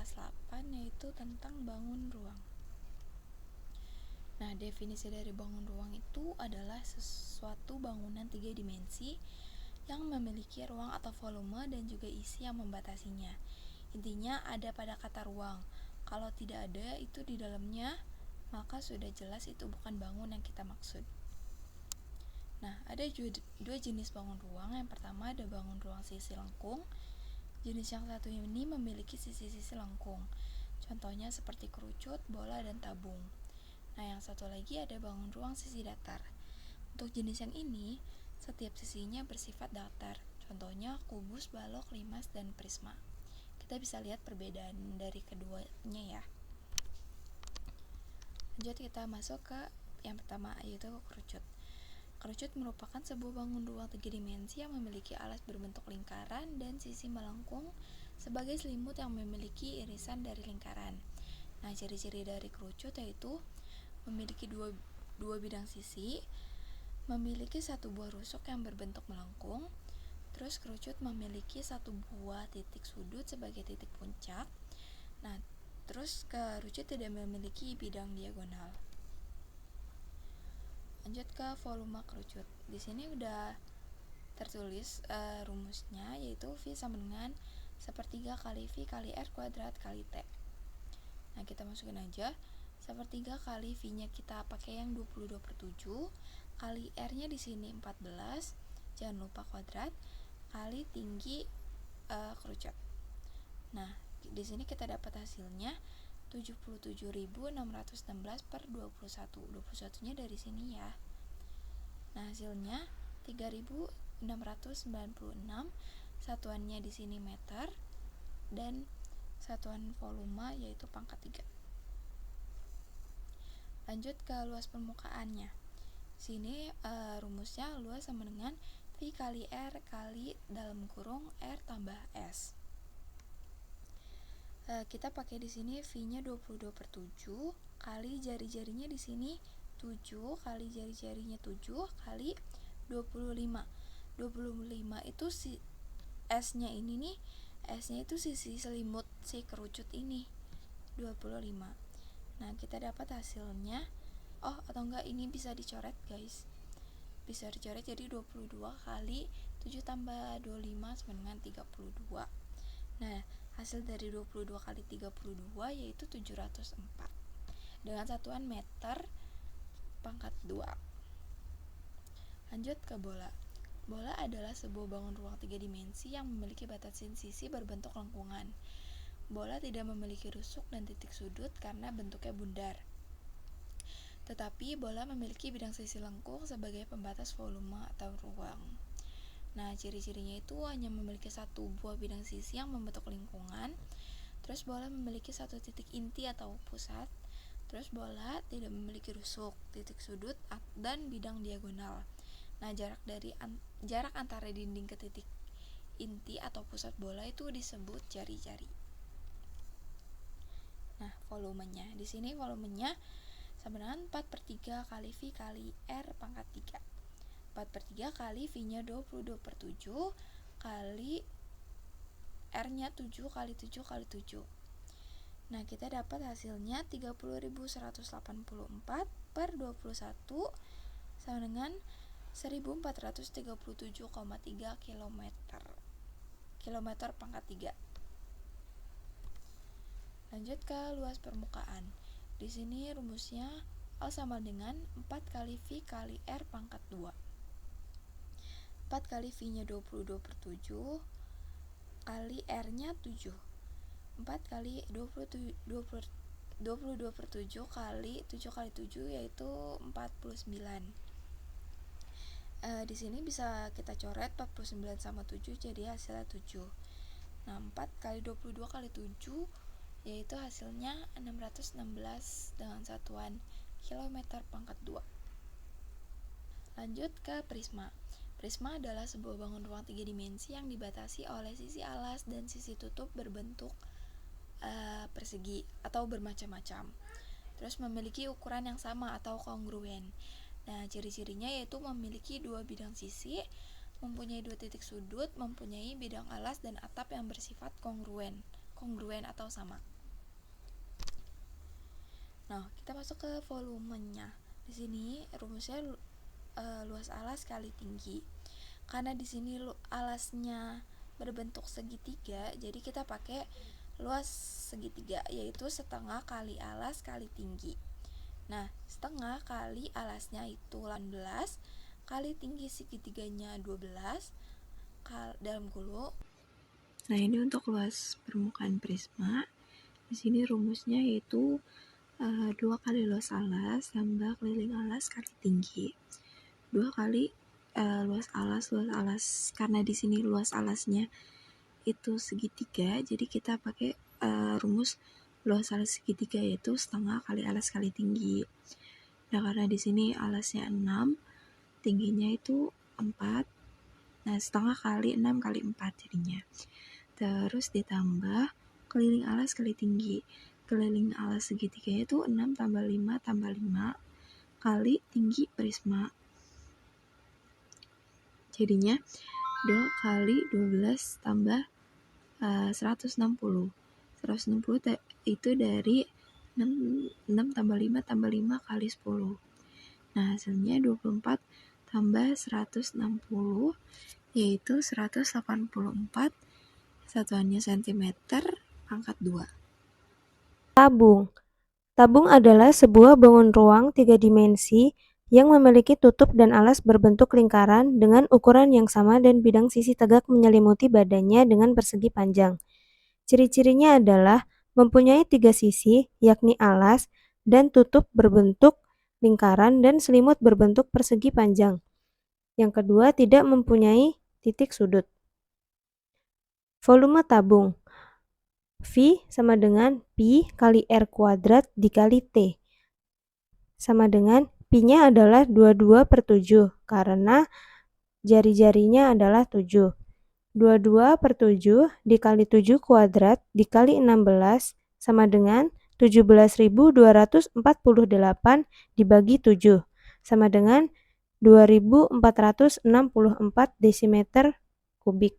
kelas 8, yaitu tentang bangun ruang. Nah, definisi dari bangun ruang itu adalah sesuatu bangunan 3 dimensi yang memiliki ruang atau volume dan juga isi yang membatasinya. Intinya ada pada kata ruang. Kalau tidak ada itu di dalamnya, maka sudah jelas itu bukan bangun yang kita maksud. Nah, ada dua jenis bangun ruang. Yang pertama ada bangun ruang sisi lengkung. Jenis yang satu ini memiliki sisi-sisi lengkung. Contohnya seperti kerucut, bola, dan tabung. Nah, yang satu lagi ada bangun ruang sisi datar. Untuk jenis yang ini, setiap sisinya bersifat datar. Contohnya kubus, balok, limas, dan prisma. Kita bisa lihat perbedaan dari keduanya ya. Lanjut kita masuk ke yang pertama, yaitu kerucut. Kerucut merupakan sebuah bangun ruang 3 dimensi yang memiliki alas berbentuk lingkaran dan sisi melengkung sebagai selimut yang memiliki irisan dari lingkaran. Nah, ciri-ciri dari kerucut yaitu memiliki dua bidang sisi, memiliki satu buah rusuk yang berbentuk melengkung, terus kerucut memiliki satu buah titik sudut sebagai titik puncak. Nah, terus kerucut tidak memiliki bidang diagonal. Lanjut ke volume kerucut. Di sini udah tertulis rumusnya, yaitu V sama dengan 1/3 kali V kali R kuadrat kali T. Nah, kita masukin aja 1/3 kali V-nya kita pakai yang 22/7 kali R-nya di sini 14, jangan lupa kuadrat, kali tinggi kerucut. Nah, di sini kita dapat hasilnya 77.616 per 21. 21-nya dari sini ya. Nah, hasilnya 3.696, satuannya di sini meter, dan satuan volume yaitu pangkat 3. Lanjut ke luas permukaannya. Sini rumusnya luas sama dengan V kali R kali dalam kurung R tambah S. Kita pakai di sini V-nya 22/7 kali jari-jarinya di sini 7 kali jari-jarinya 7 kali 25. 25 itu si S-nya ini nih, S-nya itu sisi selimut si kerucut ini 25. Nah, kita dapat hasilnya, atau enggak, ini bisa dicoret guys, bisa dicoret jadi 22 kali 7 tambah 25 sama dengan 32. Nah, hasil dari 22 kali 32 yaitu 704 dengan satuan meter pangkat 2. Lanjut ke bola. Bola adalah sebuah bangun ruang 3 dimensi yang memiliki batasan sisi berbentuk lengkungan. Bola tidak memiliki rusuk dan titik sudut karena bentuknya bundar. Tetapi bola memiliki bidang sisi lengkung sebagai pembatas volume atau ruang. Nah, ciri-cirinya itu hanya memiliki satu buah bidang sisi yang membentuk lingkungan. Terus bola memiliki satu titik inti atau pusat. Terus bola tidak memiliki rusuk, titik sudut, dan bidang diagonal. Nah, jarak antara dinding ke titik inti atau pusat bola itu disebut jari-jari. Nah, volumenya. Di sini volumenya sama dengan 4/3 kali V kali R pangkat 3. 4/3 kali V-nya 22/7 kali R-nya 7 kali 7 kali 7. Nah, kita dapat hasilnya 30.184 per 21 sama dengan 1437,3 kilometer pangkat 3. Lanjut ke luas permukaan. Di sini rumusnya L sama dengan 4 kali V kali R pangkat 2. 4 kali V-nya 22/7 kali R-nya 7. 4 kali 22/7 kali 7 kali 7 yaitu 49. Di sini bisa kita coret 49 sama 7 jadi hasilnya 7. Nah, 4 kali 22 kali 7 yaitu hasilnya 616 dengan satuan kilometer pangkat 2. Lanjut ke prisma. Prisma adalah sebuah bangun ruang 3 dimensi yang dibatasi oleh sisi alas dan sisi tutup berbentuk persegi atau bermacam-macam. Terus memiliki ukuran yang sama atau kongruen. Nah, ciri-cirinya yaitu memiliki dua bidang sisi, mempunyai dua titik sudut, mempunyai bidang alas dan atap yang bersifat kongruen atau sama. Nah, kita masuk ke volumenya. Di sini rumusnya luas alas kali tinggi. Karena di sini alasnya berbentuk segitiga, jadi kita pakai luas segitiga, yaitu setengah kali alas kali tinggi. Nah, setengah kali alasnya itu 18 kali tinggi segitiganya 12 dalam kurung. Nah, ini untuk luas permukaan prisma. Di sini rumusnya yaitu 2 kali luas alas tambah keliling alas kali tinggi. 2 kali luas alas karena di sini luas alasnya itu segitiga, jadi kita pakai rumus luas alas segitiga, yaitu setengah kali alas kali tinggi. Nah, karena di sini alasnya 6, tingginya itu 4. Nah, setengah kali 6 kali 4 jadinya. Terus ditambah keliling alas kali tinggi. Keliling alas segitiganya itu 6 tambah 5 tambah 5 kali tinggi prisma. Jadinya 2 kali 12 tambah 160. 160 itu dari 6 tambah 5 tambah 5 kali 10. Nah, hasilnya 24 tambah 160, yaitu 184, satuannya cm pangkat 2. Tabung. Tabung adalah sebuah bangun ruang 3 dimensi yang memiliki tutup dan alas berbentuk lingkaran dengan ukuran yang sama dan bidang sisi tegak menyelimuti badannya dengan persegi panjang. Ciri-cirinya adalah mempunyai 3 sisi, yakni alas dan tutup berbentuk lingkaran dan selimut berbentuk persegi panjang. Yang kedua, tidak mempunyai titik sudut. Volume tabung. V sama dengan Pi kali R kuadrat dikali T. Sama dengan Pi-nya adalah 22/7 karena jari-jarinya adalah 7. 22/7 dikali 7 kuadrat dikali 16 sama dengan 17.248 dibagi 7 sama dengan 2.464 desimeter kubik.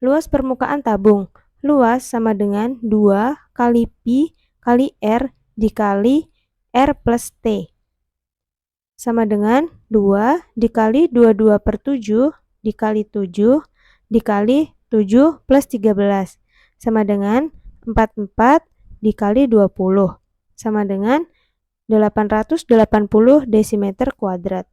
Luas permukaan tabung. Luas sama dengan 2 kali Pi kali R dikali R plus T. Sama dengan 2 dikali 22/7 dikali 7 dikali 7 plus 13. Sama dengan 44 dikali 20. Sama dengan 880 desimeter kuadrat.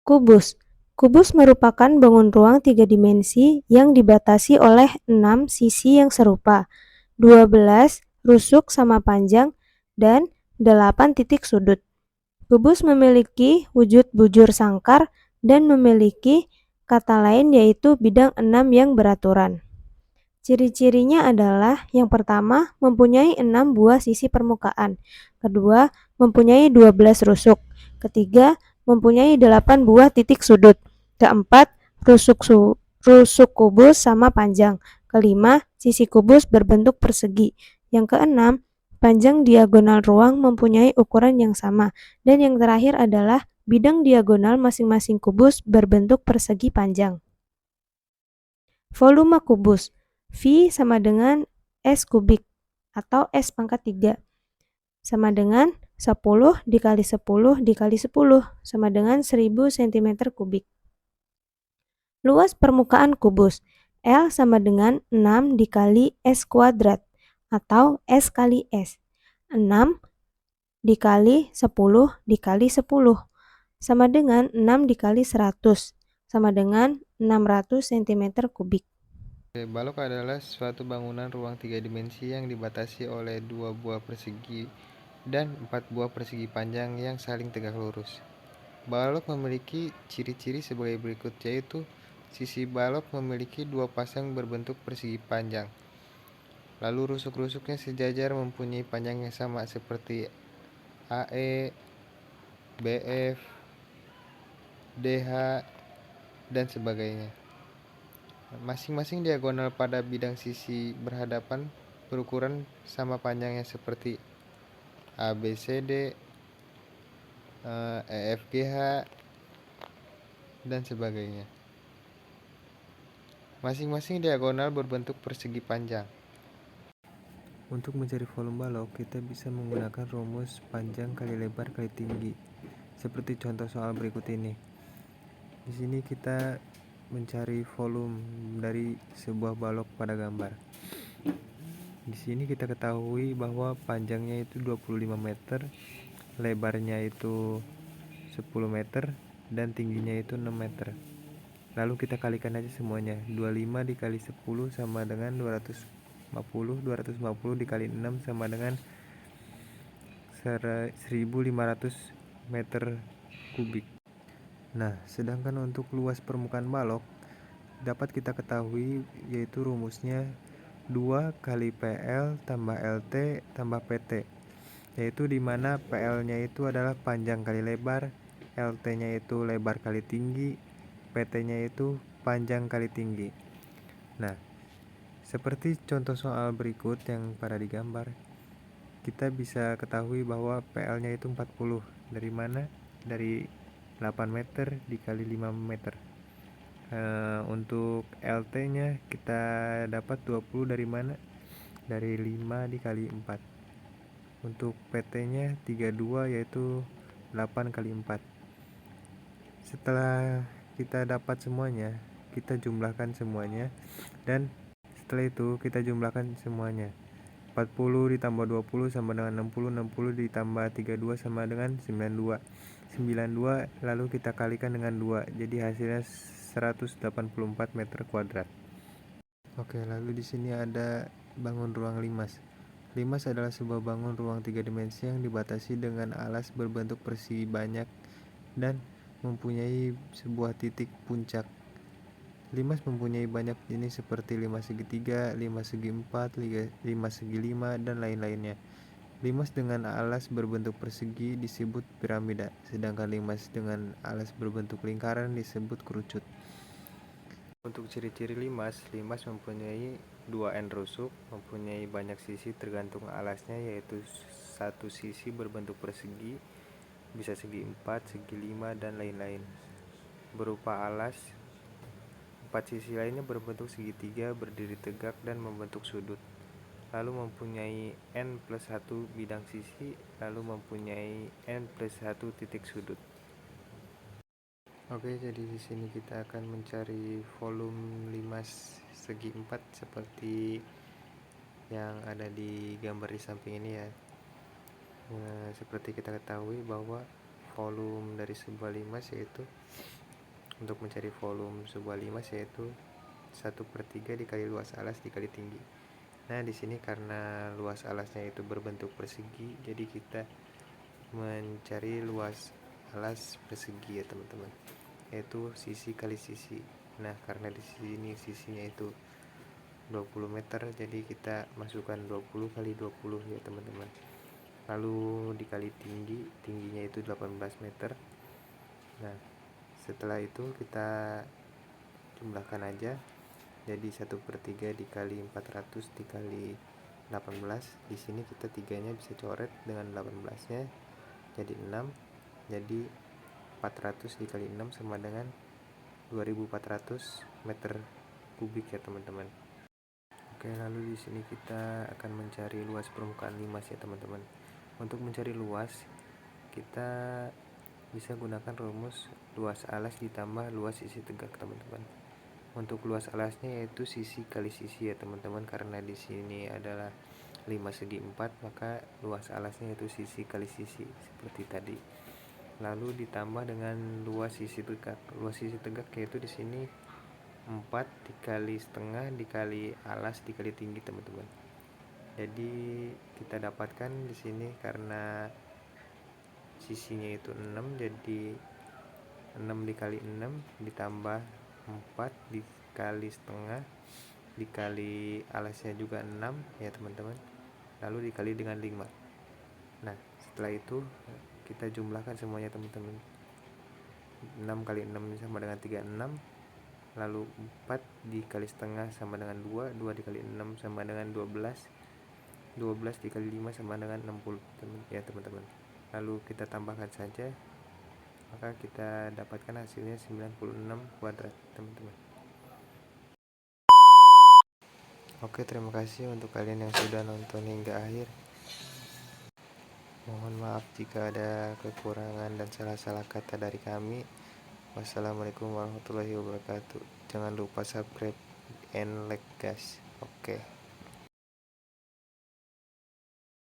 Kubus. Kubus merupakan bangun ruang 3 dimensi yang dibatasi oleh 6 sisi yang serupa, 12 rusuk sama panjang, dan 8 titik sudut. Kubus memiliki wujud bujur sangkar dan memiliki kata lain yaitu bidang 6 yang beraturan. Ciri-cirinya adalah yang pertama mempunyai 6 buah sisi permukaan, kedua mempunyai 12 rusuk, ketiga mempunyai 8 buah titik sudut, keempat rusuk kubus sama panjang, kelima sisi kubus berbentuk persegi, yang keenam panjang diagonal ruang mempunyai ukuran yang sama, dan yang terakhir adalah bidang diagonal masing-masing kubus berbentuk persegi panjang. Volume kubus. V sama dengan S kubik atau S pangkat 3 sama dengan 10 dikali 10 dikali 10 sama dengan 1000 cm kubik. Luas permukaan kubus. L sama dengan 6 dikali S kuadrat atau S kali S. 6 dikali 10 dikali 10 sama dengan 6 dikali 100 sama dengan 600 cm kubik. Balok adalah suatu bangunan ruang 3 dimensi yang dibatasi oleh 2 buah persegi dan 4 buah persegi panjang yang saling tegak lurus. Balok memiliki ciri-ciri sebagai berikut, yaitu sisi balok memiliki 2 pasang berbentuk persegi panjang. Lalu rusuk-rusuknya sejajar mempunyai panjang yang sama seperti AE, BF, DH, dan sebagainya. Masing-masing diagonal pada bidang sisi berhadapan berukuran sama panjangnya seperti ABCD, EFGH, dan sebagainya. Masing-masing diagonal berbentuk persegi panjang. Untuk mencari volume balok, kita bisa menggunakan rumus panjang kali lebar kali tinggi, seperti contoh soal berikut ini. Di sini kita mencari volume dari sebuah balok pada gambar. Di sini kita ketahui bahwa panjangnya itu 25 meter, lebarnya itu 10 meter, dan tingginya itu 6 meter. Lalu kita kalikan aja semuanya. 25 dikali 10 sama dengan 250, 250 dikali 6 sama dengan 1500 meter kubik. Nah, sedangkan untuk luas permukaan balok dapat kita ketahui yaitu rumusnya 2 kali PL tambah LT tambah PT, yaitu dimana PL-nya itu adalah panjang kali lebar, LT-nya itu lebar kali tinggi, PT-nya itu panjang kali tinggi. Nah, seperti contoh soal berikut yang pada digambar, kita bisa ketahui bahwa PL-nya itu 40. Dari mana? Dari 8 meter dikali 5 meter. Untuk LT-nya kita dapat 20 dari mana? Dari 5 dikali 4. Untuk PT-nya 32, yaitu 8 kali 4. Setelah kita dapat semuanya, kita jumlahkan semuanya, dan setelah itu kita jumlahkan semuanya. 40 ditambah 20 sama dengan 60, 60 ditambah 32 sama dengan 92. 92 lalu kita kalikan dengan 2, jadi hasilnya 184 meter kuadrat. Oke, lalu di sini ada bangun ruang limas. Limas adalah sebuah bangun ruang 3 dimensi yang dibatasi dengan alas berbentuk persegi banyak dan mempunyai sebuah titik puncak. Limas mempunyai banyak jenis seperti limas segitiga, limas segi 4, limas segi 5, dan lain-lainnya. Limas dengan alas berbentuk persegi disebut piramida, sedangkan limas dengan alas berbentuk lingkaran disebut kerucut. Untuk ciri-ciri limas, limas mempunyai 2 end rusuk, mempunyai banyak sisi tergantung alasnya, yaitu satu sisi berbentuk persegi, bisa segi 4, segi 5, dan lain-lain. Berupa alas, 4 sisi lainnya berbentuk segitiga, berdiri tegak, dan membentuk sudut. Lalu mempunyai N plus 1 bidang sisi, lalu mempunyai N plus 1 titik sudut. Oke, jadi di sini kita akan mencari volume limas segi 4 seperti yang ada di gambar di samping ini ya. Nah, seperti kita ketahui bahwa volume dari sebuah limas yaitu, untuk mencari volume sebuah limas yaitu 1/3 dikali luas alas dikali tinggi. Nah, di sini karena luas alasnya itu berbentuk persegi, jadi kita mencari luas alas persegi ya teman-teman, yaitu sisi kali sisi. Nah, karena di sini sisinya itu 20 meter, jadi kita masukkan 20 kali 20 ya teman-teman. Lalu dikali tingginya itu 18 meter. Nah, setelah itu kita jumlahkan aja, jadi 1/3 dikali 400 dikali 18. Di sini kita tiganya bisa coret dengan 18-nya jadi 6, jadi 400 dikali 6 sama dengan 2400 meter kubik ya teman-teman. Oke, lalu di sini kita akan mencari luas permukaan limas ya teman-teman. Untuk mencari luas, kita bisa gunakan rumus luas alas ditambah luas sisi tegak teman-teman. Untuk luas alasnya yaitu sisi kali sisi ya teman-teman, karena di sini adalah 5 segi 4, maka luas alasnya yaitu sisi kali sisi seperti tadi. Lalu ditambah dengan luas sisi tegak. Luas sisi tegak yaitu di sini 4 dikali setengah dikali alas dikali tinggi teman-teman. Jadi kita dapatkan di sini karena sisinya itu 6, jadi 6 dikali 6 ditambah 4 dikali setengah dikali alasnya juga 6 ya teman-teman, lalu dikali dengan 5. Nah, setelah itu kita jumlahkan semuanya teman-teman. 6 kali 6 sama dengan 36, lalu 4 dikali setengah sama dengan 2, 2 dikali 6 sama dengan 12, 12 dikali 5 sama dengan 60 ya teman-teman. Lalu kita tambahkan saja, maka kita dapatkan hasilnya 96 kuadrat teman-teman. Oke, terima kasih untuk kalian yang sudah nonton hingga akhir. Mohon maaf jika ada kekurangan dan salah-salah kata dari kami. Wassalamualaikum warahmatullahi wabarakatuh. Jangan lupa subscribe and like guys. Oke.